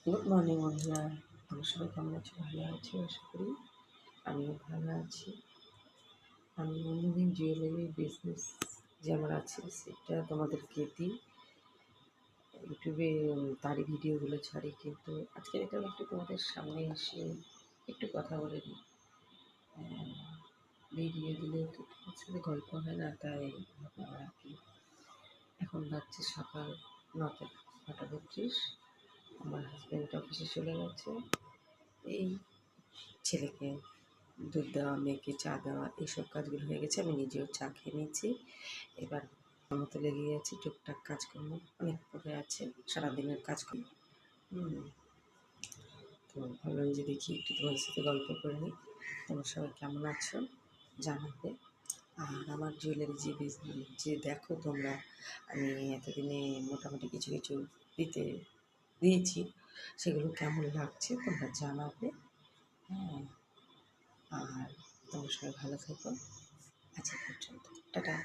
Good morning বন্ধুরা, তোমরা সবাই কেমন আছো? ভালো আছো আশা করি। আমিও ভালো আছি। আমি অন্যদিন জুয়েলারি বিজনেস যে আমার আছে সেটা তোমাদেরকে দিই, ইউটিউবে তারই ভিডিওগুলো ছাড়ি, কিন্তু আজকে এটা একটু তোমাদের সামনে এসে একটু কথা বলে দিই। ভিডিও দিলে তো তোমার সাথে গল্প হয় না, তাই ভাবলাম আর কি। এখন বাজছে সকাল 9:32। আমার হাজব্যান্ড অফিসে চলে গেছে। এই ছেলেকে দুধ দেওয়া, মেয়েকে চা দেওয়া, এইসব কাজগুলো হয়ে গেছে। আমি নিজেও চা খেয়ে নিয়েছি। এবার মতো লেগে গেছি টুকটাক কাজকর্ম, অনেক পড়ে আছে সারাদিনের কাজকর্ম। তো ভাবলাম যে দেখি একটু তোমাদের সাথে গল্প করে নিই। তোমরা সবাই কেমন আছো জানাবে। আর আমার জুয়েলারি যে বিজনেস যে দেখো তোমরা, আমি এতদিনে মোটামুটি কিছু কিছু দিতে দিয়েছি, সেগুলো কেমন লাগছে তোমরা জানাবে। হ্যাঁ, আর তোমরা সবাই ভালো থেকো। আজকে পর্যন্ত, টাটা।